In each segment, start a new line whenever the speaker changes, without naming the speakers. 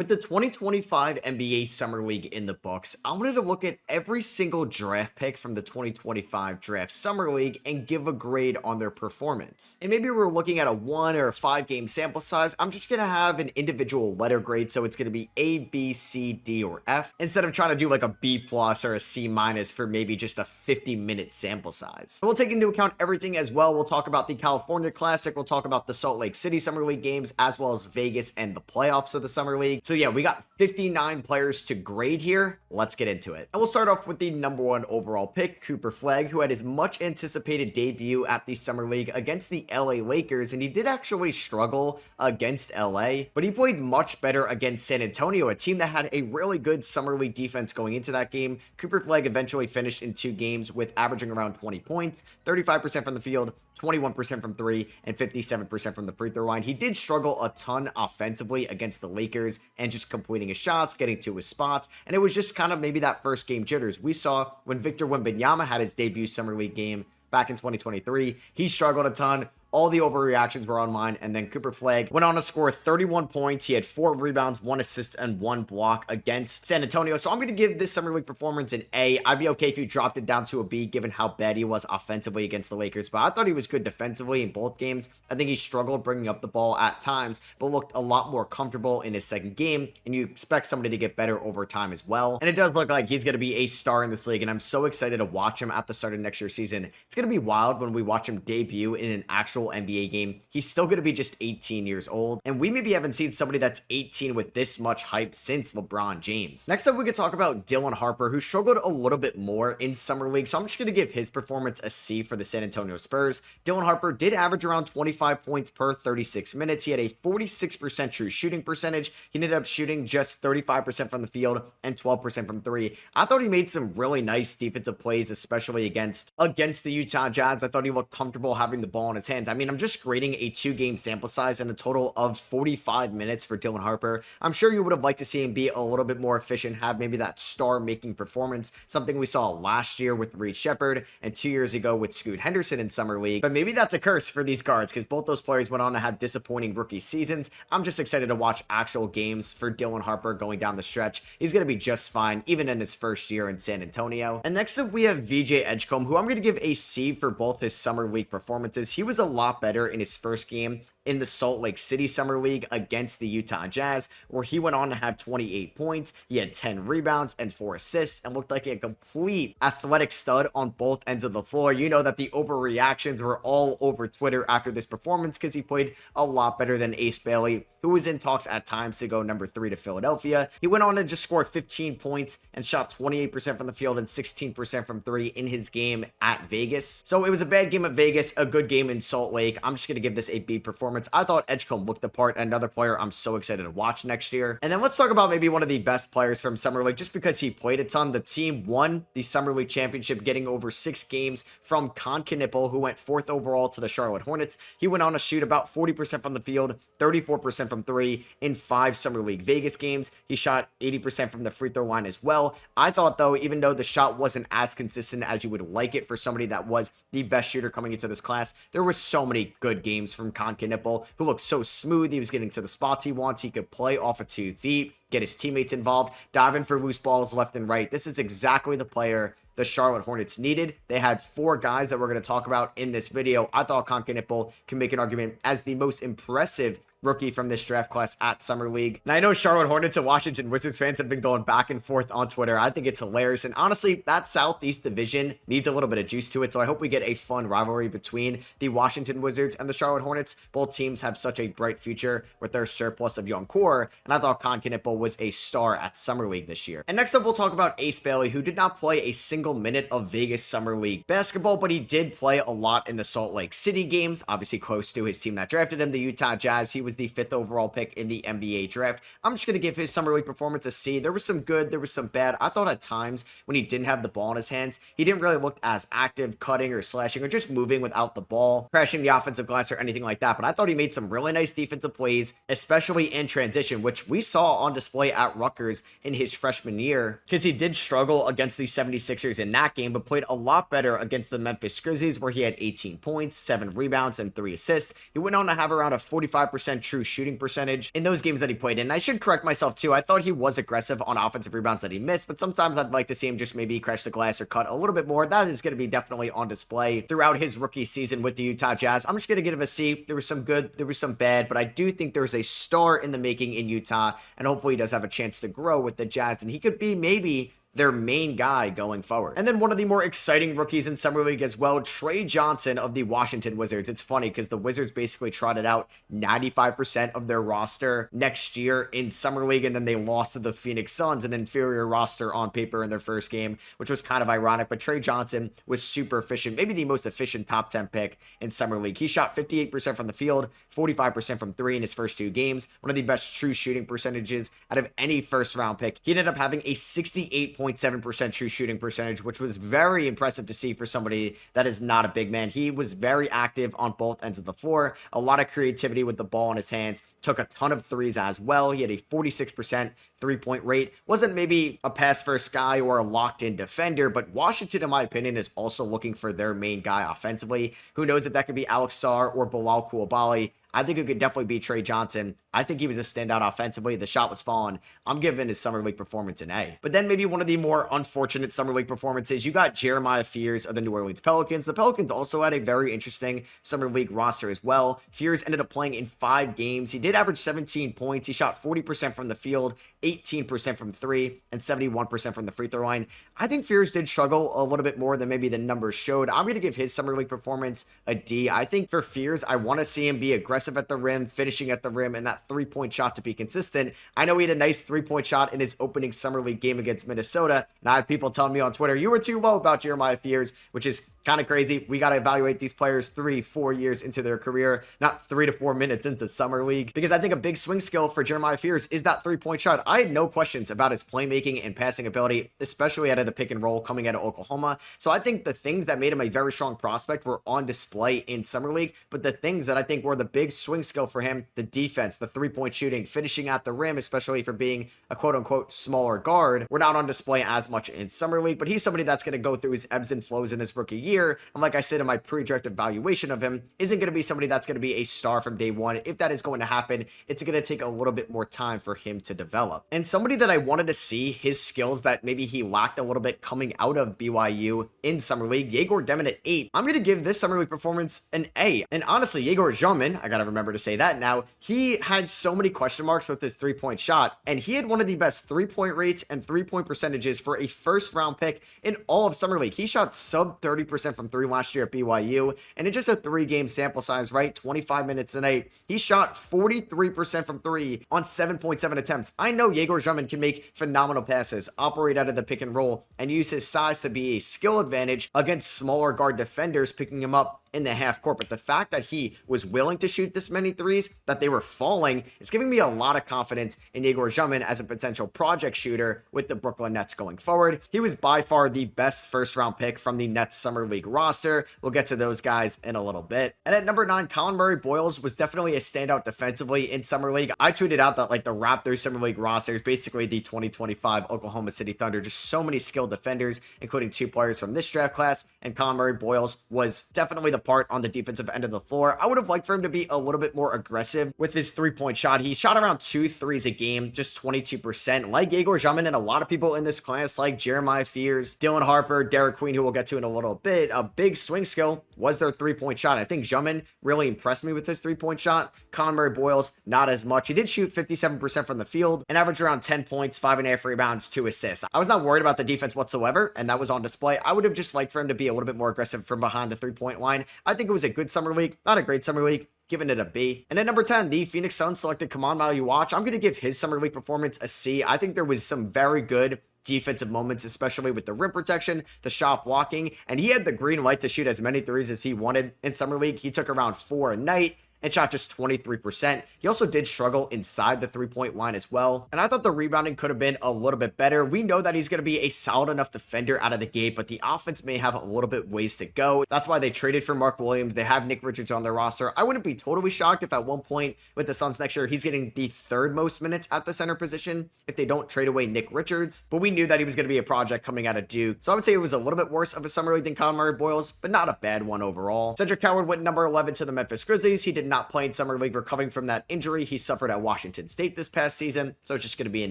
With the 2025 NBA Summer League in the books, I wanted to look at every single draft pick from the 2025 Draft Summer League and give a grade on their performance. And maybe we're looking at a 1 or 5 game sample size. I'm just going to have an individual letter grade, so it's going to be A, B, C, D, or F, instead of trying to do like a B plus or a C minus for maybe just a 50-minute sample size. So we'll take into account everything as well. We'll talk about the California Classic, we'll talk about the Salt Lake City Summer League games, as well as Vegas and the playoffs of the Summer League. So yeah, we got 59 players to grade here. Let's get into it. And we'll start off with the number 1 overall pick, Cooper Flagg, who had his much anticipated debut at the Summer League against the LA Lakers, and he did actually struggle against LA, but he played much better against San Antonio, a team that had a really good Summer League defense going into that game. Cooper Flagg eventually finished in 2 games with averaging around 20 points, 35% from the field, 21% from 3, and 57% from the free throw line. He did struggle a ton offensively against the Lakers and just completing his shots, getting to his spots, and it was just kind of maybe that first game jitters we saw when Victor Wembanyama had his debut Summer League game back in 2023. He struggled a ton. All the overreactions were online, and then Cooper Flagg went on to score 31 points. He had 4 rebounds, 1 assist, and 1 block against San Antonio. So I'm going to give this Summer League performance an A. I'd be okay if you dropped it down to a B, given how bad he was offensively against the Lakers. But I thought he was good defensively in both games. I think he struggled bringing up the ball at times, but looked a lot more comfortable in his second game, and you expect somebody to get better over time as well. And it does look like he's going to be a star in this league, and I'm so excited to watch him at the start of next year's season. It's going to be wild when we watch him debut in an actual NBA game. He's still going to be just 18 years old, and we maybe haven't seen somebody that's 18 with this much hype since LeBron James. Next up, we could talk about Dylan Harper, who struggled a little bit more in Summer League, so I'm just going to give his performance a C for the San Antonio Spurs. Dylan Harper did average around 25 points per 36 minutes. He had a 46% true shooting percentage. He ended up shooting just 35% from the field and 12% from 3. I thought he made some really nice defensive plays, especially against the Utah Jazz. I thought he looked comfortable having the ball in his hands. I mean, I'm just grading a 2-game sample size and a total of 45 minutes for Dylan Harper. I'm sure you would have liked to see him be a little bit more efficient, have maybe that star-making performance, something we saw last year with Reed Shepherd and 2 years ago with Scoot Henderson in Summer League. But maybe that's a curse for these guards, because both those players went on to have disappointing rookie seasons. I'm just excited to watch actual games for Dylan Harper going down the stretch. He's going to be just fine, even in his first year in San Antonio. And next up, we have VJ Edgecombe, who I'm going to give a C for both his Summer League performances. He was a lot better in his first game in the Salt Lake City Summer League against the Utah Jazz, where he went on to have 28 points, he had 10 rebounds and 4 assists, and looked like a complete athletic stud on both ends of the floor. You know that the overreactions were all over Twitter after this performance, because he played a lot better than Ace Bailey, who was in talks at times to go number 3 to Philadelphia. He went on to just score 15 points and shot 28% from the field and 16% from 3 in his game at Vegas. So it was a bad game at Vegas, a good game in Salt Lake. I'm just going to give this a B performance. I thought Edgecombe looked the part, another player I'm so excited to watch next year. And then let's talk about maybe one of the best players from Summer League, just because he played a ton. The team won the Summer League championship, getting over 6 games from Konipple, who went 4th overall to the Charlotte Hornets. He went on to shoot about 40% from the field, 34% from 3 in 5 Summer League Vegas games. He shot 80% from the free throw line as well. I thought, though, even though the shot wasn't as consistent as you would like it for somebody that was the best shooter coming into this class, there were so many good games from Konipple, who looked so smooth. He was getting to the spots he wants. He could play off of 2 feet, get his teammates involved, dive in for loose balls left and right. This is exactly the player the Charlotte Hornets needed. They had 4 guys that we're going to talk about in this video. I thought Konipple can make an argument as the most impressive rookie from this draft class at Summer League. And I know Charlotte Hornets and Washington Wizards fans have been going back and forth on Twitter. I think it's hilarious. And honestly, that Southeast division needs a little bit of juice to it. So I hope we get a fun rivalry between the Washington Wizards and the Charlotte Hornets. Both teams have such a bright future with their surplus of young core. And I thought Konipple was a star at Summer League this year. And next up, we'll talk about Ace Bailey, who did not play a single minute of Vegas Summer League basketball, but he did play a lot in the Salt Lake City games, obviously close to his team that drafted him, the Utah Jazz. He was the 5th overall pick in the NBA draft. I'm just going to give his Summer League performance a C. There was some good, there was some bad. I thought at times when he didn't have the ball in his hands, he didn't really look as active, cutting or slashing or just moving without the ball, crashing the offensive glass or anything like that. But I thought he made some really nice defensive plays, especially in transition, which we saw on display at Rutgers in his freshman year, because he did struggle against the 76ers in that game, but played a lot better against the Memphis Grizzlies, where he had 18 points, 7 rebounds, and 3 assists. He went on to have around a 45% true shooting percentage in those games that he played in. And I should correct myself too. I thought he was aggressive on offensive rebounds that he missed, but sometimes I'd like to see him just maybe crash the glass or cut a little bit more. That is going to be definitely on display throughout his rookie season with the Utah Jazz. I'm just going to give him a C. There was some good, there was some bad, but I do think there's a star in the making in Utah, and hopefully he does have a chance to grow with the Jazz, and he could be maybe their main guy going forward. And then one of the more exciting rookies in Summer League as well, Trey Johnson of the Washington Wizards. It's funny because the Wizards basically trotted out 95% of their roster next year in Summer League, and then they lost to the Phoenix Suns, an inferior roster on paper in their first game, which was kind of ironic. But Trey Johnson was super efficient, maybe the most efficient top 10 pick in Summer League. He shot 58% from the field, 45% from three in his first 2 games, one of the best true shooting percentages out of any first round pick. He ended up having a 68.7% true shooting percentage, which was very impressive to see for somebody that is not a big man. He was very active on both ends of the floor, a lot of creativity with the ball in his hands, took a ton of threes as well. He had a 46% three-point rate. Wasn't maybe a pass-first guy or a locked-in defender, but Washington, in my opinion, is also looking for their main guy offensively. Who knows if that could be Alex Sarr or Bilal Coulibaly. I think it could definitely be Trey Johnson. I think he was a standout offensively. The shot was falling. I'm giving his Summer League performance an A. But then maybe one of the more unfortunate Summer League performances, you got Jeremiah Fears of the New Orleans Pelicans. The Pelicans also had a very interesting Summer League roster as well. Fears ended up playing in 5 games. He did average 17 points. He shot 40% from the field, 18% from 3, and 71% from the free throw line. I think Fears did struggle a little bit more than maybe the numbers showed. I'm going to give his Summer League performance a D. I think for Fears, I want to see him be aggressive at the rim, finishing at the rim, and that 3-point shot to be consistent. I know he had a nice 3-point shot in his opening Summer League game against Minnesota, and I had people telling me on Twitter, you were too low about Jeremiah Fears, which is kind of crazy. We got to evaluate these players 3-4 years into their career, not 3 to 4 minutes into Summer League, because I think a big swing skill for Jeremiah Fears is that 3-point shot. I had no questions about his playmaking and passing ability, especially out of the pick and roll coming out of Oklahoma. So I think the things that made him a very strong prospect were on display in Summer League, but the things that I think were the big swing skill for him, the defense, the 3-point shooting, finishing at the rim, especially for being a quote-unquote smaller guard, were not on display as much in Summer League, but he's somebody that's going to go through his ebbs and flows in his rookie year, and like I said in my pre-draft evaluation of him, isn't going to be somebody that's going to be a star from day one. If that is going to happen, it's going to take a little bit more time for him to develop. And somebody that I wanted to see his skills that maybe he lacked a little bit coming out of BYU in Summer League, Egor Demin at 8. I'm going to give this Summer League performance an A. And honestly, Egor Demin, I got to remember to say that now, he had so many question marks with his 3-point shot, and he had one of the best 3-point rates and 3-point percentages for a first-round pick in all of Summer League. He shot sub 30% from 3 last year at BYU, and in just a 3-game sample size, right? 25 minutes a night. He shot 43% from 3 on 7.7 attempts. I know Egor Demin can make phenomenal passes, operate out of the pick and roll, and use his size to be a skill advantage against smaller guard defenders picking him up in the half court. But the fact that he was willing to shoot this many threes, that they were falling, is giving me a lot of confidence in Egor Demin as a potential project shooter with the Brooklyn Nets going forward. He was by far the best first-round pick from the Nets Summer League roster. We'll get to those guys in a little bit. And at number 9, Colin Murray-Boyles was definitely a standout defensively in Summer League. I tweeted out that like the Raptors Summer League roster is basically the 2025 Oklahoma City Thunder. Just so many skilled defenders, including 2 players from this draft class, and Colin Murray-Boyles was definitely the part on the defensive end of the floor. I would have liked for him to be a little bit more aggressive with his 3-point shot. He shot around 2 threes a game, just 22%. Like Egor Demin and a lot of people in this class, like Jeremiah Fears, Dylan Harper, Derek Queen, who we'll get to in a little bit, a big swing skill was their 3-point shot. I think Demin really impressed me with his 3-point shot. Colin Murray-Boyles, not as much. He did shoot 57% from the field and averaged around 10 points, 5.5 rebounds, 2 assists. I was not worried about the defense whatsoever, and that was on display. I would have just liked for him to be a little bit more aggressive from behind the 3-point line. I think it was a good Summer League, not a great Summer League, giving it a B. And at number 10, the Phoenix Suns selected Kaman Maluach. I'm going to give his Summer League performance a C. I think there was some very good defensive moments, especially with the rim protection, the shot blocking, and he had the green light to shoot as many threes as he wanted in Summer League. He took around 4 a night, and shot just 23%. He also did struggle inside the three-point line as well, and I thought the rebounding could have been a little bit better. We know that he's going to be a solid enough defender out of the gate, but the offense may have a little bit ways to go. That's why they traded for Mark Williams. They have Nick Richards on their roster. I wouldn't be totally shocked if at one point with the Suns next year, he's getting the third most minutes at the center position if they don't trade away Nick Richards, but we knew that he was going to be a project coming out of Duke, so I would say it was a little bit worse of a summer league than Colin Murray-Boyles, but not a bad one overall. Cedric Howard went number 11 to the Memphis Grizzlies. He did not play in summer league, recovering from that injury he suffered at Washington State this past season, so it's just going to be an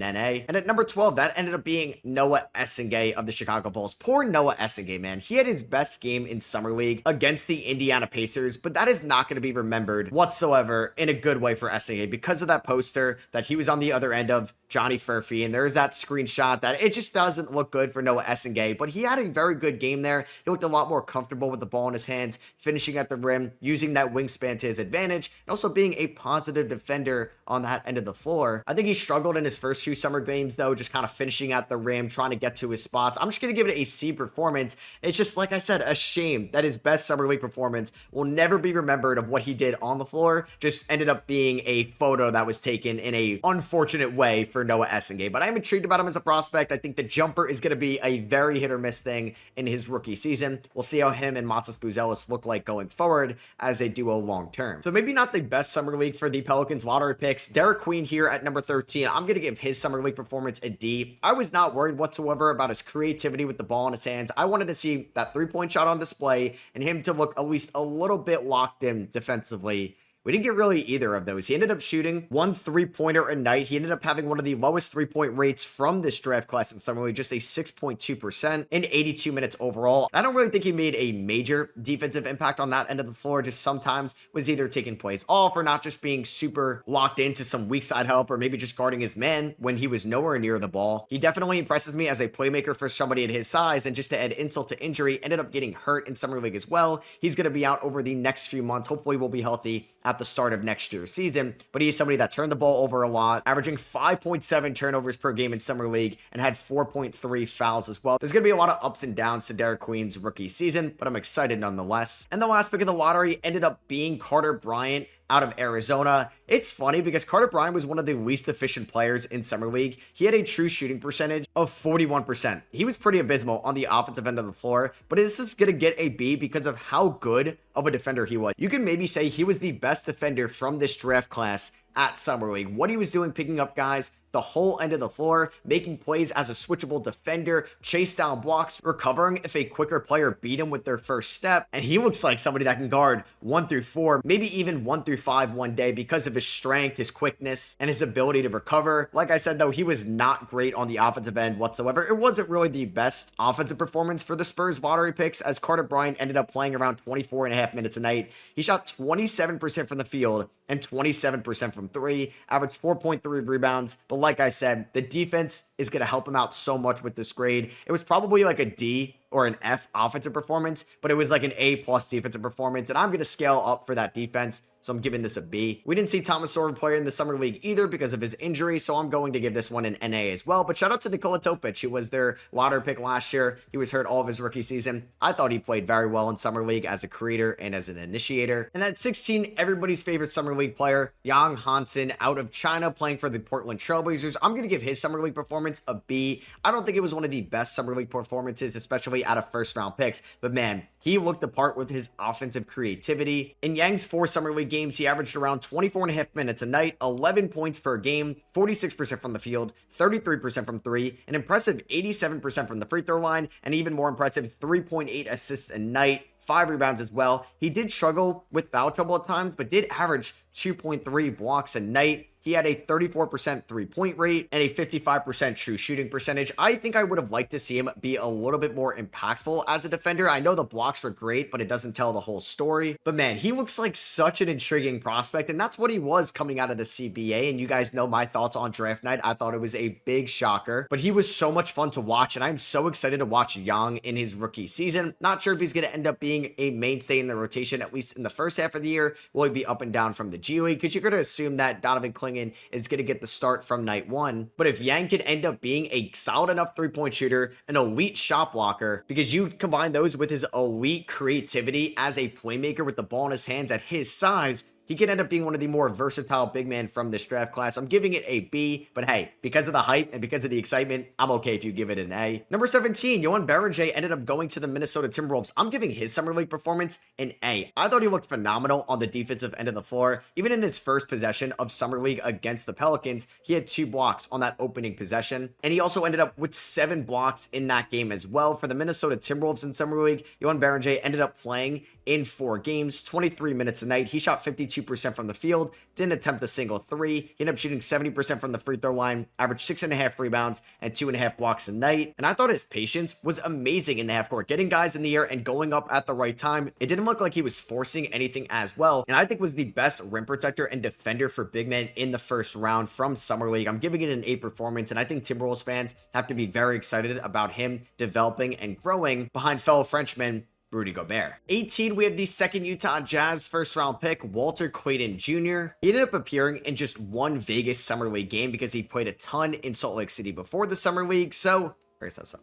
NA. And at number 12, that ended up being Noah Essengue of the Chicago Bulls. Poor Noah Essengue, man. He had his best game in summer league against the Indiana Pacers, but that is not going to be remembered whatsoever in a good way for Essengue because of that poster that he was on the other end of Johnny Furphy, and there's that screenshot that it just doesn't look good for Noah Essengue, but he had a very good game there. He looked a lot more comfortable with the ball in his hands, finishing at the rim, using that wingspan to his advantage, and also being a positive defender on that end of the floor. I think he struggled in his first few summer games, though, just kind of finishing at the rim, trying to get to his spots. I'm just going to give it a C performance. It's just, like I said, a shame that his best summer league performance will never be remembered of what he did on the floor. Just ended up being a photo that was taken in a unfortunate way for Noah Essengue, but I'm intrigued about him as a prospect. I think the jumper is going to be a very hit or miss thing in his rookie season. We'll see how him and Matas Buzelis look like going forward as a duo long term. So maybe not the best summer league for the Pelicans lottery picks. Derek Queen here at number 13. I'm going to give his summer league performance a D. I was not worried whatsoever about his creativity with the ball in his hands. I wanted to see that three-point shot on display and him to look at least a little bit locked in defensively. We didn't get really either of those. He ended up shooting 1 3-pointer a night. He ended up having one of the lowest three-point rates from this draft class in summer league, just a 6.2% in 82 minutes overall. I don't really think he made a major defensive impact on that end of the floor. Just sometimes was either taking plays off or not just being super locked into some weak side help or maybe just guarding his man when he was nowhere near the ball. He definitely impresses me as a playmaker for somebody at his size, and just to add insult to injury, ended up getting hurt in summer league as well. He's going to be out over the next few months. Hopefully we'll be healthy at the start of next year's season, but he's somebody that turned the ball over a lot, averaging 5.7 turnovers per game in summer league and had 4.3 fouls as well. There's going to be a lot of ups and downs to Derek Queen's rookie season, but I'm excited nonetheless. And the last pick of the lottery ended up being Carter Bryant out of Arizona. It's funny because Carter Bryant was one of the least efficient players in summer league. He had a true shooting percentage of 41%. He was pretty abysmal on the offensive end of the floor, but this is going to get a B because of how good of a defender he was. You can maybe say he was the best defender from this draft class at summer league. What he was doing, picking up guys the whole end of the floor, making plays as a switchable defender, chase down blocks, recovering if a quicker player beat him with their first step. And he looks like somebody that can guard 1 through 4, maybe even 1 through 5 one day because of his strength, his quickness, and his ability to recover. Like I said, though, he was not great on the offensive end whatsoever. It wasn't really the best offensive performance for the Spurs lottery picks, as Carter Bryant ended up playing around 24.5 minutes a night. He shot 27% from the field and 27% from 3, averaged 4.3 rebounds. But like I said, the defense is going to help him out so much with this grade. It was probably like a D or an F offensive performance, but it was like an A plus defensive performance, and I'm going to scale up for that defense, so I'm giving this a B. We didn't see Thomas Sorvin play in the summer league either because of his injury, so I'm going to give this one an NA as well. But shout out to Nikola Topic, who was their lottery pick last year. He was hurt all of his rookie season. I thought he played very well in summer league as a creator and as an initiator. And at 16, everybody's favorite summer league player, Yang Hansen, out of China, playing for the Portland Trailblazers. I'm going to give his summer league performance a B. I don't think it was one of the best summer league performances, especially out of first round picks, but man, he looked the part with his offensive creativity. In Yang's 4 summer league games, he averaged around 24.5 minutes a night, 11 points per game, 46% from the field, 33% from 3, an impressive 87% from the free throw line, and even more impressive 3.8 assists a night, 5 rebounds as well. He did struggle with foul trouble at times, but did average 2.3 blocks a night. He had a 34% three-point rate and a 55% true shooting percentage. I think I would have liked to see him be a little bit more impactful as a defender. I know the blocks were great, but it doesn't tell the whole story. But man, he looks like such an intriguing prospect, and that's what he was coming out of the CBA. And you guys know my thoughts on draft night. I thought it was a big shocker, but he was so much fun to watch, and I'm so excited to watch Yang in his rookie season. Not sure if he's going to end up being a mainstay in the rotation, at least in the first half of the year. Will he be up and down from the G League? Because you're going to assume that Donovan Clingan is going to get the start from night 1. But if Yang could end up being a solid enough three-point shooter, an elite shot blocker, because you combine those with his elite creativity as a playmaker with the ball in his hands at his size, he could end up being one of the more versatile big men from this draft class. I'm giving it a B, but hey, because of the hype and because of the excitement, I'm okay if you give it an A. Number 17, Yann Baron ended up going to the Minnesota Timberwolves. I'm giving his summer league performance an A. I thought he looked phenomenal on the defensive end of the floor. Even in his first possession of summer league against the Pelicans, he had 2 blocks on that opening possession. And he also ended up with 7 blocks in that game as well. For the Minnesota Timberwolves in summer league, Yann Baron ended up playing in 4 games, 23 minutes a night. He shot 52% from the field, didn't attempt a single 3. He ended up shooting 70% from the free throw line, averaged 6.5 rebounds and 2.5 blocks a night. And I thought his patience was amazing in the half court, getting guys in the air and going up at the right time. It didn't look like he was forcing anything as well. And I think was the best rim protector and defender for big men in the first round from summer league. I'm giving it an A performance, and I think Timberwolves fans have to be very excited about him developing and growing behind fellow Frenchman Rudy Gobert. 18, we have the second Utah Jazz first round pick, Walter Clayton Jr. He ended up appearing in just 1 Vegas Summer League game because he played a ton in Salt Lake City before the Summer League, so where's that stuff?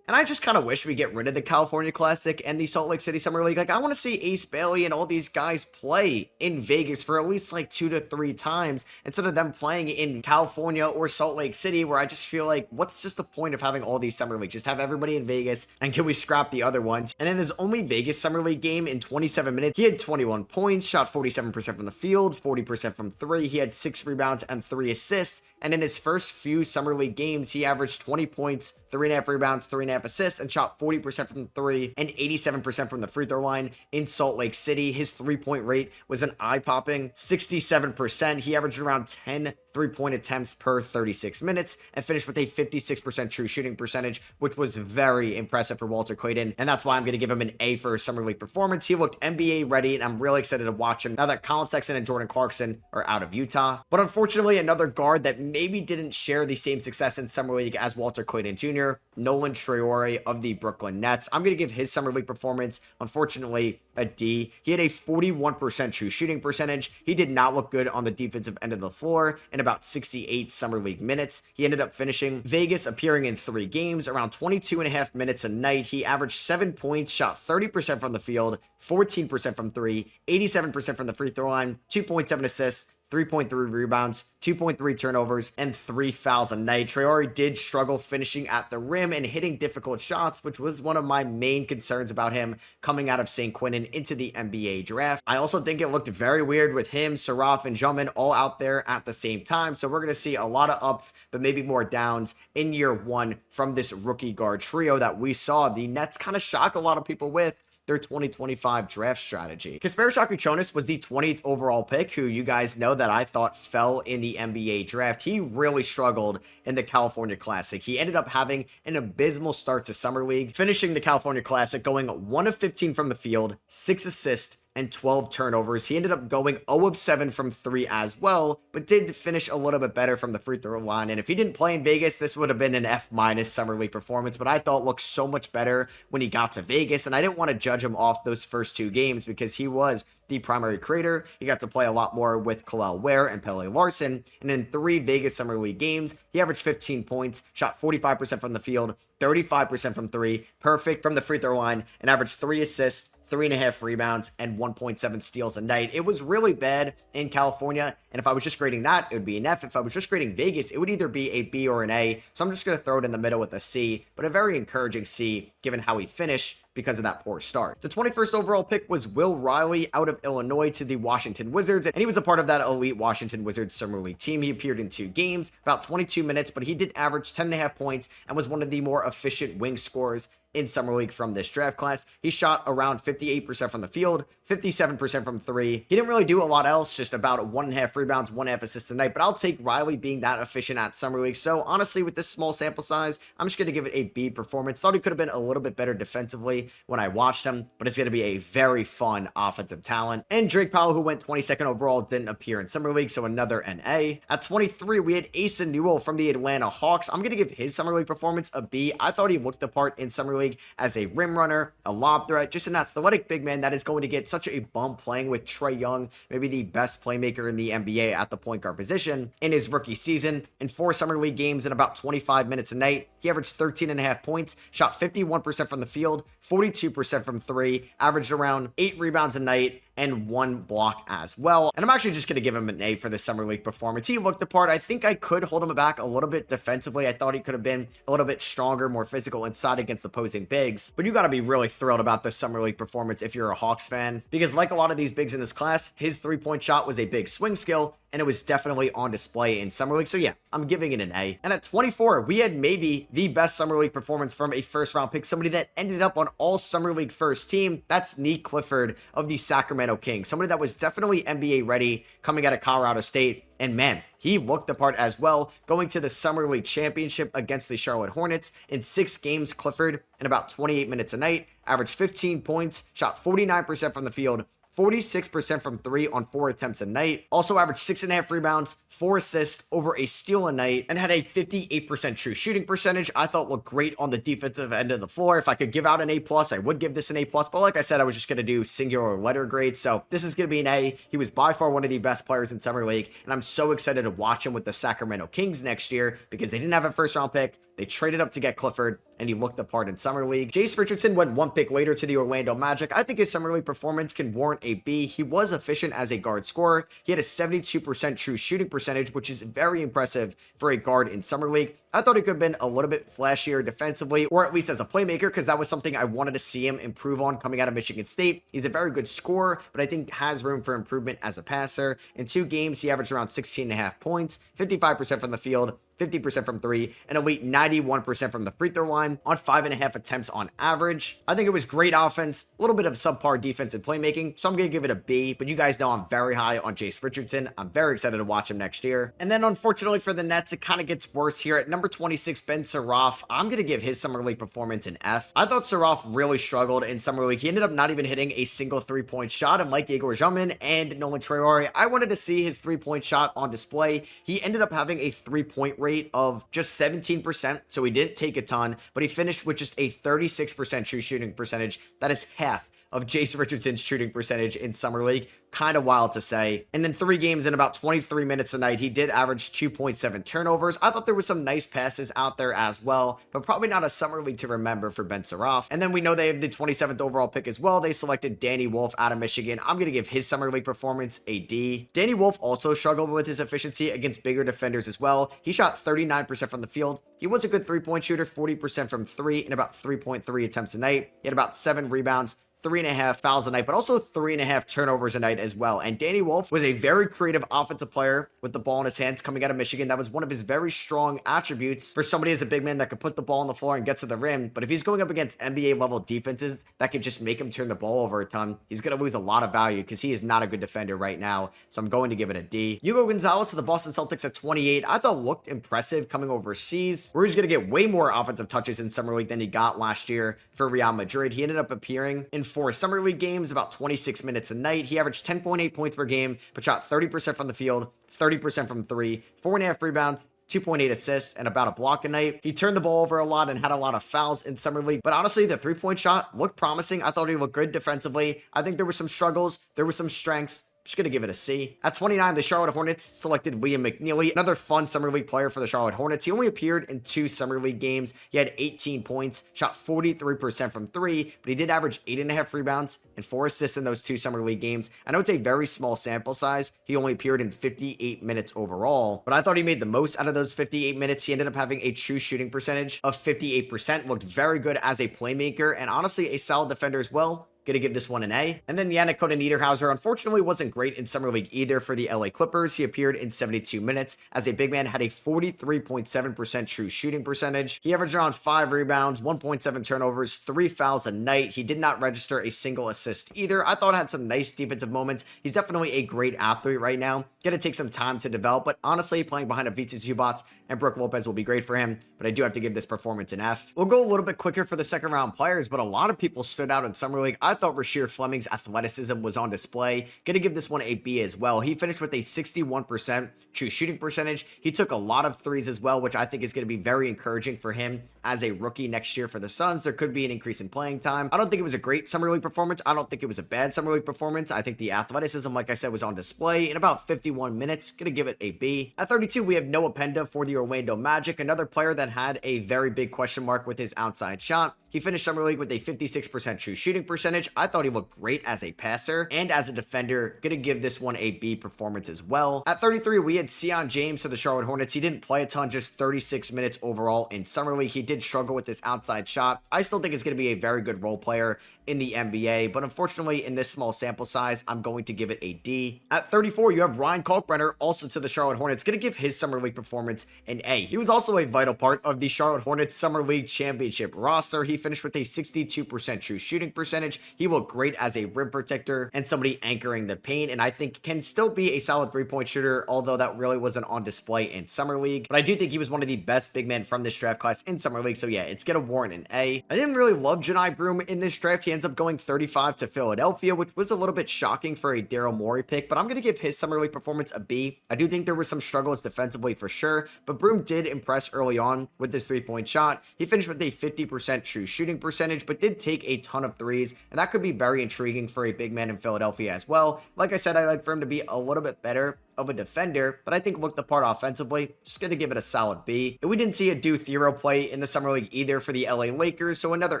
And I just kind of wish we get rid of the California Classic and the Salt Lake City Summer League. Like, I want to see Ace Bailey and all these guys play in Vegas for at least like 2 to 3 times instead of them playing in California or Salt Lake City, where I just feel like, what's just the point of having all these Summer Leagues? Just have everybody in Vegas, and can we scrap the other ones? And in his only Vegas Summer League game in 27 minutes, he had 21 points, shot 47% from the field, 40% from 3. He had 6 rebounds and 3 assists. And in his first few Summer League games, he averaged 20 points, 3.5 rebounds, 3.5 assists, and shot 40% from 3 and 87% from the free throw line in Salt Lake City. His 3-point rate was an eye-popping 67%. He averaged around 10 3-point attempts per 36 minutes and finished with a 56% true shooting percentage, which was very impressive for Walter Clayton. And that's why I'm going to give him an A for his Summer League performance. He looked NBA ready, and I'm really excited to watch him now that Colin Sexton and Jordan Clarkson are out of Utah. But unfortunately, another guard that maybe didn't share the same success in Summer League as Walter Clayton Jr., Nolan Traore of the Brooklyn Nets. I'm going to give his Summer League performance, unfortunately, a D. He had a 41% true shooting percentage. He did not look good on the defensive end of the floor in about 68 Summer League minutes. He ended up finishing Vegas, appearing in 3 games, around 22.5 minutes a night. He averaged 7 points, shot 30% from the field, 14% from 3, 87% from the free throw line, 2.7 assists, 3.3 rebounds, 2.3 turnovers, and 3 fouls a night. Traore did struggle finishing at the rim and hitting difficult shots, which was one of my main concerns about him coming out of St. Quentin into the NBA draft. I also think it looked very weird with him, Saraf, and Drummond all out there at the same time, so we're going to see a lot of ups, but maybe more downs in year 1 from this rookie guard trio that we saw the Nets kind of shock a lot of people with their 2025 draft strategy. Kasparas Jakucionis was the 20th overall pick, who you guys know that I thought fell in the NBA draft. He really struggled in the California Classic. He ended up having an abysmal start to Summer League, finishing the California Classic going 1 of 15 from the field, 6 assists, and 12 turnovers. He ended up going 0 of 7 from 3 as well, but did finish a little bit better from the free throw line. And if he didn't play in Vegas, this would have been an F- Summer League performance, but I thought looked so much better when he got to Vegas, and I didn't want to judge him off those first 2 games because he was the primary creator. He got to play a lot more with Khalil Ware and Pele Larson, and in 3 Vegas Summer League games, he averaged 15 points, shot 45% from the field, 35% from 3, perfect from the free throw line, and averaged 3 assists, 3.5 rebounds, and 1.7 steals a night. It was really bad in California, and if I was just grading that, it would be an F. If I was just grading Vegas, it would either be a B or an A, so I'm just going to throw it in the middle with a C, but a very encouraging C given how he finished because of that poor start. The 21st overall pick was Will Riley out of Illinois to the Washington Wizards, and he was a part of that elite Washington Wizards Summer League team. He appeared in 2 games, about 22 minutes, but he did average 10.5 points and was one of the more efficient wing scorers in Summer League from this draft class. He shot around 58% from the field, 57% from 3. He didn't really do a lot else, just about 1.5 rebounds, 1.5 assists a night, but I'll take Riley being that efficient at Summer League. So honestly, with this small sample size, I'm just going to give it a B performance. Thought he could have been a little bit better defensively when I watched him, but it's going to be a very fun offensive talent. And Drake Powell, who went 22nd overall, didn't appear in Summer League, so another NA. At 23, we had Asa Newell from the Atlanta Hawks. I'm going to give his Summer League performance a B. I thought he looked the part in Summer League as a rim runner, a lob threat, just an athletic big man that is going to get such a bump playing with Trae Young, maybe the best playmaker in the NBA at the point guard position in his rookie season. In 4 Summer League games in about 25 minutes a night, he averaged 13.5 points, shot 51% from the field, 42% from 3, averaged around 8 rebounds a night, and 1 block as well. And I'm actually just going to give him an A for the Summer League performance. He looked the part. I think I could hold him back a little bit defensively. I thought he could have been a little bit stronger, more physical inside against opposing bigs. But you got to be really thrilled about the Summer League performance if you're a Hawks fan, because like a lot of these bigs in this class, his 3-point shot was a big swing skill, and it was definitely on display in Summer League. So yeah, I'm giving it an A. And at 24, we had maybe the best Summer League performance from a first round pick, somebody that ended up on all Summer League first team. That's Newell and Clifford of the Sacramento Kings, somebody that was definitely NBA ready coming out of Colorado State. And man, he looked the part as well, going to the Summer League championship against the Charlotte Hornets. In 6 games, Clifford, in about 28 minutes a night, averaged 15 points, shot 49% from the field, 46% from 3 on 4 attempts a night. Also averaged 6.5 rebounds, 4 assists, over a steal a night, and had a 58% true shooting percentage. I thought looked great on the defensive end of the floor. If I could give out an A+, I would give this an A+, but like I said, I was just going to do singular letter grade, so this is going to be an A. He was by far one of the best players in Summer League, and I'm so excited to watch him with the Sacramento Kings next year because they didn't have a first round pick. They traded up to get Clifford, and he looked the part in Summer League. Jace Richardson went 1 pick later to the Orlando Magic. I think his Summer League performance can warrant a B. He was efficient as a guard scorer. He had a 72% true shooting percentage, which is very impressive for a guard in Summer League. I thought he could have been a little bit flashier defensively, or at least as a playmaker, because that was something I wanted to see him improve on coming out of Michigan State. He's a very good scorer, but I think has room for improvement as a passer. In 2 games, he averaged around 16.5 points, 55% from the field, 50% from 3, and elite 91% from the free throw line on 5.5 attempts on average. I think it was great offense, a little bit of subpar defense and playmaking, so I'm going to give it a B, but you guys know I'm very high on Jace Richardson. I'm very excited to watch him next year. And then unfortunately for the Nets, it kind of gets worse here. At number 26, Ben Suraf, I'm going to give his Summer League performance an F. I thought Suraf really struggled in Summer League. He ended up not even hitting a single 3-point shot, and like Egor Demin and Nolan Traore, I wanted to see his 3-point shot on display. He ended up having a 3-point rate of just 17%, so he didn't take a ton, but he finished with just a 36% true shooting percentage. That is half of Jace Richardson's shooting percentage in Summer League. Kind of wild to say. And in 3 games in about 23 minutes a night, he did average 2.7 turnovers. I thought there was some nice passes out there as well, but probably not a Summer League to remember for Ben Suraf. And then we know they have the 27th overall pick as well. They selected Danny Wolf out of Michigan. I'm going to give his Summer League performance a D. Danny Wolf also struggled with his efficiency against bigger defenders as well. He shot 39% from the field. He was a good 3-point shooter, 40% from 3 and about 3.3 attempts a night. He had about 7 rebounds, 3.5 fouls a night, but also 3.5 turnovers a night as well. And Danny Wolf was a very creative offensive player with the ball in his hands coming out of Michigan. That was one of his very strong attributes for somebody as a big man that could put the ball on the floor and get to the rim. But if he's going up against NBA level defenses that could just make him turn the ball over a ton, he's going to lose a lot of value because he is not a good defender right now. So I'm going to give it a D. Hugo Gonzalez to the Boston Celtics at 28. I thought looked impressive coming overseas, where he's going to get way more offensive touches in Summer League than he got last year for Real Madrid. He ended up appearing in 4 Summer League games, about 26 minutes a night. He averaged 10.8 points per game, but shot 30% from the field, 30% from 3, 4.5 rebounds, 2.8 assists, and about a block a night. He turned the ball over a lot and had a lot of fouls in Summer League, but honestly, the 3-point shot looked promising. I thought he looked good defensively. I think there were some struggles, there were some strengths. Just going to give it a C. At 29, the Charlotte Hornets selected Liam McNeely, another fun Summer League player for the Charlotte Hornets. He only appeared in 2 Summer League games. He had 18 points, shot 43% from 3, but he did average 8.5 rebounds and 4 assists in those 2 Summer League games. I know it's a very small sample size. He only appeared in 58 minutes overall, but I thought he made the most out of those 58 minutes. He ended up having a true shooting percentage of 58%, looked very good as a playmaker, and honestly, a solid defender as well. Gonna give this one an A. And then Yannick Niederhauser unfortunately wasn't great in Summer League either for the LA Clippers. He appeared in 72 minutes as a big man, had a 43.7% true shooting percentage. He averaged around 5 rebounds, 1.7 turnovers, 3 fouls a night. He did not register a single assist either. I thought had some nice defensive moments. He's definitely a great athlete right now. Gonna take some time to develop, but honestly, playing behind a Vitas Zubac and Brook Lopez will be great for him, but I do have to give this performance an F. We'll go a little bit quicker for the second round players, but a lot of people stood out in Summer League. I thought Rasheer Fleming's athleticism was on display. Gonna give this one a B as well. He finished with a 61% true shooting percentage. He took a lot of threes as well, which I think is going to be very encouraging for him as a rookie next year for the Suns. There could be an increase in playing time. I don't think it was a great Summer League performance. I don't think it was a bad Summer League performance. I think the athleticism, like I said, was on display in about 51 minutes. Gonna give it a B. At 32, we have Noah Penda for the Orlando Magic, another player that had a very big question mark with his outside shot. He finished Summer League with a 56% true shooting percentage. percentage. I thought he looked great as a passer and as a defender. Gonna give this one a B performance as well. At 33, we had Sion James of the Charlotte Hornets. He didn't play a ton, just 36 minutes overall in Summer League. He did struggle with this outside shot. I still think he's going to be a very good role player in the NBA, but unfortunately in this small sample size, I'm going to give it a D. At 34, you have Ryan Kalkbrenner, also to the Charlotte Hornets, going to give his Summer League performance an A. He was also a vital part of the Charlotte Hornets Summer League championship roster. He finished with a 62% true shooting percentage. He looked great as a rim protector and somebody anchoring the paint, and I think can still be a solid three-point shooter, although that really wasn't on display in Summer League. But I do think he was one of the best big men from this draft class in Summer League, so yeah, it's going to warrant an A. I didn't really love Janai Broom in this draft. He ends up going 35 to Philadelphia, which was a little bit shocking for a Daryl Morey pick, but I'm going to give his Summer League performance a B. I do think there were some struggles defensively for sure, but Broom did impress early on with his three-point shot. He finished with a 50% true shooting percentage, but did take a ton of threes, and that could be very intriguing for a big man in Philadelphia as well. Like I said, I'd like for him to be a little bit better of a defender, but I think looked the part offensively. Just gonna give it a solid B. And we didn't see a Due Thero play in the Summer League either for the LA Lakers, so another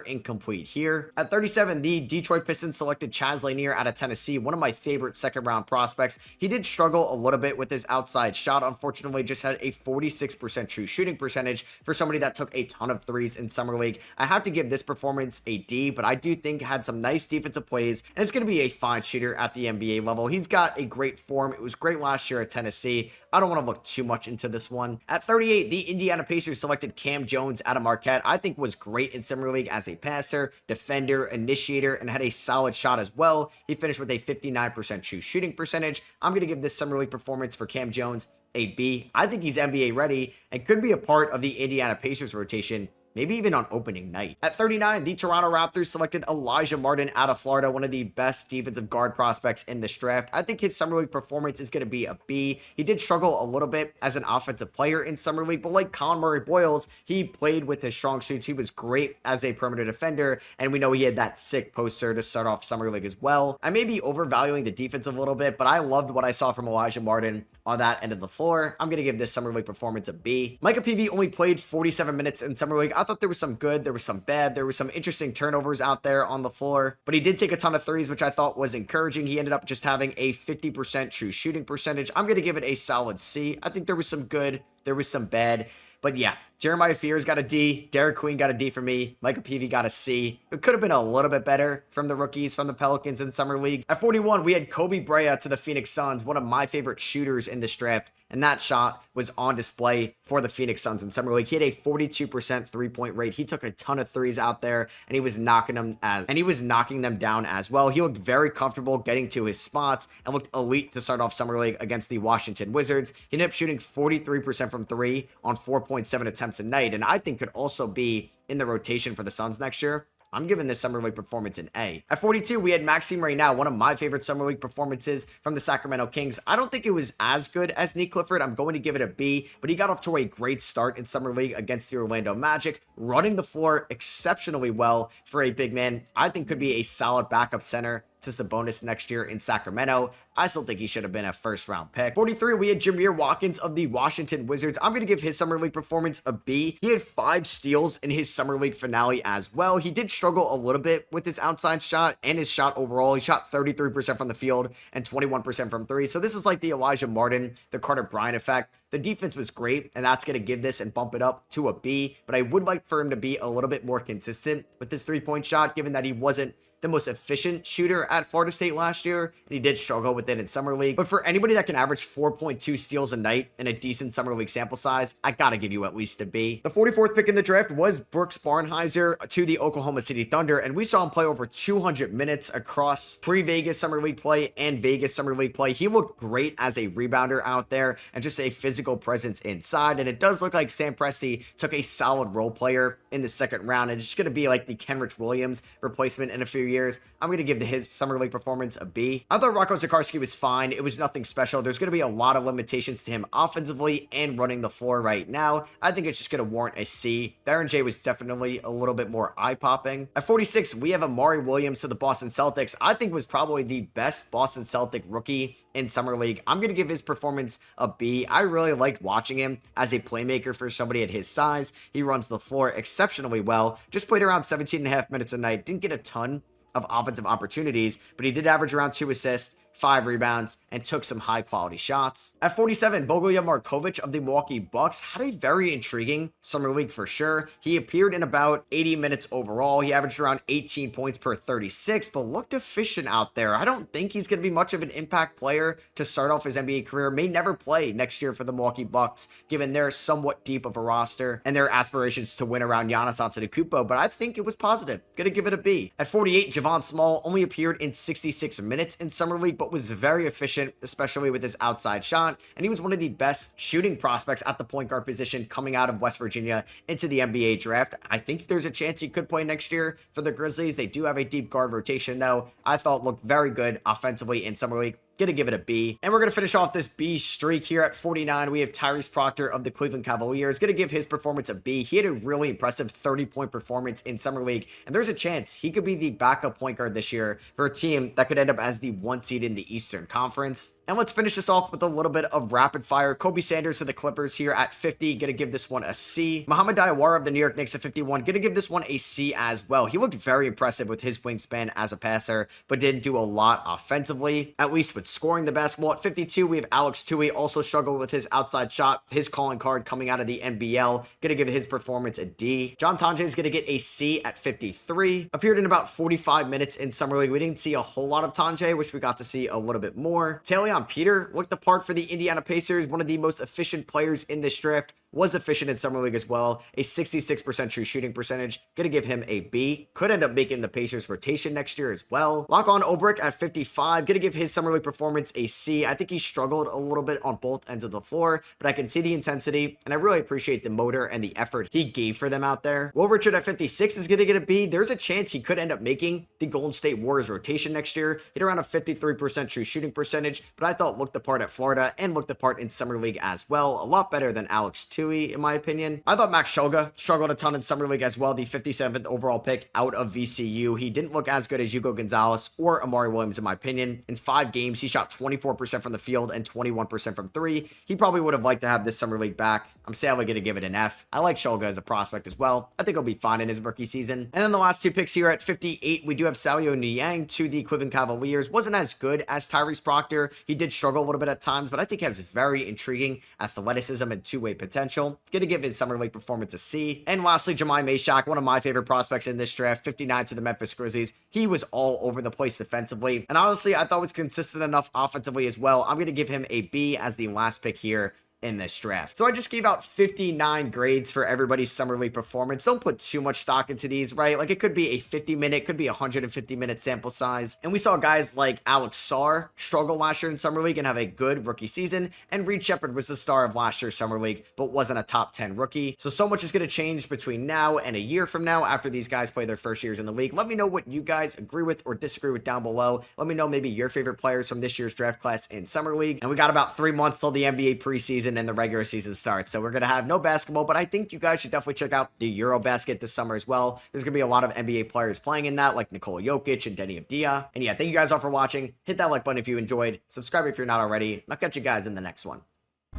incomplete here. At 37, the Detroit Pistons selected Chaz Lanier out of Tennessee, one of my favorite second round prospects. He did struggle a little bit with his outside shot, unfortunately just had a 46% true shooting percentage for somebody that took a ton of threes in Summer League. I have to give this performance a D, but I do think had some nice defensive plays, and it's gonna be a fine shooter at the NBA level. He's got a great form. It was great last year at Tennessee. I don't want to look too much into this one. At 38, the Indiana Pacers selected Cam Jones out of Marquette. I think was great in Summer League as a passer, defender, initiator, and had a solid shot as well. He finished with a 59% true shooting percentage. I'm going to give this Summer League performance for Cam Jones a B. I think he's NBA ready and could be a part of the Indiana Pacers rotation, maybe even on opening night. At 39, the Toronto Raptors selected Elijah Martin out of Florida, one of the best defensive guard prospects in this draft. I think his Summer League performance is going to be a B. He did struggle a little bit as an offensive player in Summer League, but like Colin Murray-Boyles, he played with his strong suits. He was great as a perimeter defender, and we know he had that sick poster to start off Summer League as well. I may be overvaluing the defense a little bit, but I loved what I saw from Elijah Martin on that end of the floor. I'm going to give this Summer League performance a B. Micah Peavy only played 47 minutes in Summer League. I thought there was some good, there was some bad, there was some interesting turnovers out there on the floor, but he did take a ton of threes, which I thought was encouraging. He ended up just having a 50% true shooting percentage. I'm going to give it a solid C. I think there was some good, there was some bad, but yeah, Jeremiah Fears got a D, Derek Queen got a D for me, Micah Peavy got a C. It could have been a little bit better from the rookies, from the Pelicans in Summer League. At 41, we had Kobe Bryant to the Phoenix Suns, one of my favorite shooters in this draft, and that shot was on display for the Phoenix Suns in Summer League. He had a 42% three-point rate. He took a ton of threes out there, and he was knocking them down as well. He looked very comfortable getting to his spots and looked elite to start off Summer League against the Washington Wizards. He ended up shooting 43% from three on 4.7 attempts a night, and I think could also be in the rotation for the Suns next year. I'm giving this Summer League performance an A. At 42, we had Maxime Reynal, one of my favorite Summer League performances from the Sacramento Kings. I don't think it was as good as Nick Clifford. I'm going to give it a B, but he got off to a great start in Summer League against the Orlando Magic, running the floor exceptionally well for a big man. I think could be a solid backup center to Sabonis next year in Sacramento. I still think he should have been a first-round pick. 43, we had Jameer Watkins of the Washington Wizards. I'm going to give his Summer League performance a B. He had 5 steals in his Summer League finale as well. He did struggle a little bit with his outside shot and his shot overall. He shot 33% from the field and 21% from three. So this is like the Elijah Martin, the Carter Bryant effect. The defense was great, and that's going to give this and bump it up to a B. But I would like for him to be a little bit more consistent with his three-point shot, given that he wasn't the most efficient shooter at Florida State last year, and he did struggle with it in Summer League. But for anybody that can average 4.2 steals a night in a decent Summer League sample size, I gotta give you at least a B. The 44th pick in the draft was Brooks Barnhizer to the Oklahoma City Thunder, and we saw him play over 200 minutes across pre-Vegas Summer League play and Vegas Summer League play. He looked great as a rebounder out there and just a physical presence inside, and it does look like Sam Presti took a solid role player in the second round, and it's just gonna be like the Kenrich Williams replacement in a few years. I'm going to give his Summer League performance a B. I thought Rocco Zikarsky was fine. It was nothing special. There's going to be a lot of limitations to him offensively and running the floor right now. I think it's just going to warrant a C. Baron J was definitely a little bit more eye-popping. At 46, we have Amari Williams to the Boston Celtics. I think was probably the best Boston Celtic rookie in Summer League. I'm going to give his performance a B. I really liked watching him as a playmaker for somebody at his size. He runs the floor exceptionally well. Just played around 17.5 minutes a night. Didn't get a ton of offensive opportunities, but he did average around 2 assists, 5 rebounds, and took some high-quality shots. At 47, Bogoya Markovic of the Milwaukee Bucks had a very intriguing summer league for sure. He appeared in about 80 minutes overall. He averaged around 18 points per 36, but looked efficient out there. I don't think he's going to be much of an impact player to start off his NBA career. May never play next year for the Milwaukee Bucks, given they're somewhat deep of a roster and their aspirations to win around Giannis Antetokounmpo, but I think it was positive. Gonna give it a B. At 48, Javon Small only appeared in 66 minutes in summer league, but was very efficient, especially with his outside shot, and he was one of the best shooting prospects at the point guard position coming out of West Virginia into the NBA draft. I think there's a chance he could play next year for the Grizzlies. They do have a deep guard rotation, though. I thought looked very good offensively in summer league. Gonna give it a B. And we're gonna finish off this B streak here at 49. We have Tyrese Proctor of the Cleveland Cavaliers. Gonna give his performance a B. He had a really impressive 30-point performance in summer league, and there's a chance he could be the backup point guard this year for a team that could end up as the 1 seed in the Eastern Conference. And let's finish this off with a little bit of rapid fire. Kobe Sanders of the Clippers here at 50. Gonna give this one a C. Mohamed Diawara of the New York Knicks at 51. Gonna give this one a C as well. He looked very impressive with his wingspan as a passer, but didn't do a lot offensively, at least with scoring the basketball. At 52, we have Alex Tui, also struggled with his outside shot, his calling card coming out of the NBL. Gonna give his performance a D. John Tonje is gonna get a C at 53. Appeared in about 45 minutes in summer league. We didn't see a whole lot of Tonje, which we got to see a little bit more. Talion Peter looked the part for the Indiana Pacers, one of the most efficient players in this draft. Was efficient in summer league as well. A 66% true shooting percentage. Gonna give him a B. Could end up making the Pacers rotation next year as well. Lock-on Obrick at 55. Gonna give his summer league performance a C. I think he struggled a little bit on both ends of the floor, but I can see the intensity, and I really appreciate the motor and the effort he gave for them out there. Will Richard at 56 is gonna get a B. There's a chance he could end up making the Golden State Warriors rotation next year. Hit around a 53% true shooting percentage, but I thought looked the part at Florida and looked the part in summer league as well. A lot better than Alex Tui, in my opinion. I thought Max Shulga struggled a ton in summer league as well, the 57th overall pick out of VCU. He didn't look as good as Hugo Gonzalez or Amari Williams, in my opinion. In 5 games, he shot 24% from the field and 21% from 3. He probably would have liked to have this summer league back. I'm sadly going to give it an F. I like Shulga as a prospect as well. I think he'll be fine in his rookie season. And then the last 2 picks here at 58, we do have Salio Niang to the Cleveland Cavaliers. Wasn't as good as Tyrese Proctor. He did struggle a little bit at times, but I think has very intriguing athleticism and two-way potential. Gonna give his summer league performance a C. And lastly, Jemai Meshack, one of my favorite prospects in this draft, 59 to the Memphis Grizzlies. He was all over the place defensively, and honestly, I thought was consistent enough offensively as well. I'm gonna give him a B as the last pick here in this draft. So I just gave out 59 grades for everybody's summer league performance. Don't put too much stock into these, right? Like, it could be a 50-minute, could be a 150-minute sample size. And we saw guys like Alex Sarr struggle last year in summer league and have a good rookie season. And Reed Shepherd was the star of last year's summer league, but wasn't a top 10 rookie. So much is going to change between now and a year from now after these guys play their first years in the league. Let me know what you guys agree with or disagree with down below. Let me know maybe your favorite players from this year's draft class in summer league. And we got about 3 months till the NBA preseason and the regular season starts. So we're going to have no basketball, but I think you guys should definitely check out the Eurobasket this summer as well. There's going to be a lot of NBA players playing in that, like Nikola Jokic and Denny Avdia. And yeah, thank you guys all for watching. Hit that like button if you enjoyed. Subscribe if you're not already. And I'll catch you guys in the next one.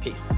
Peace.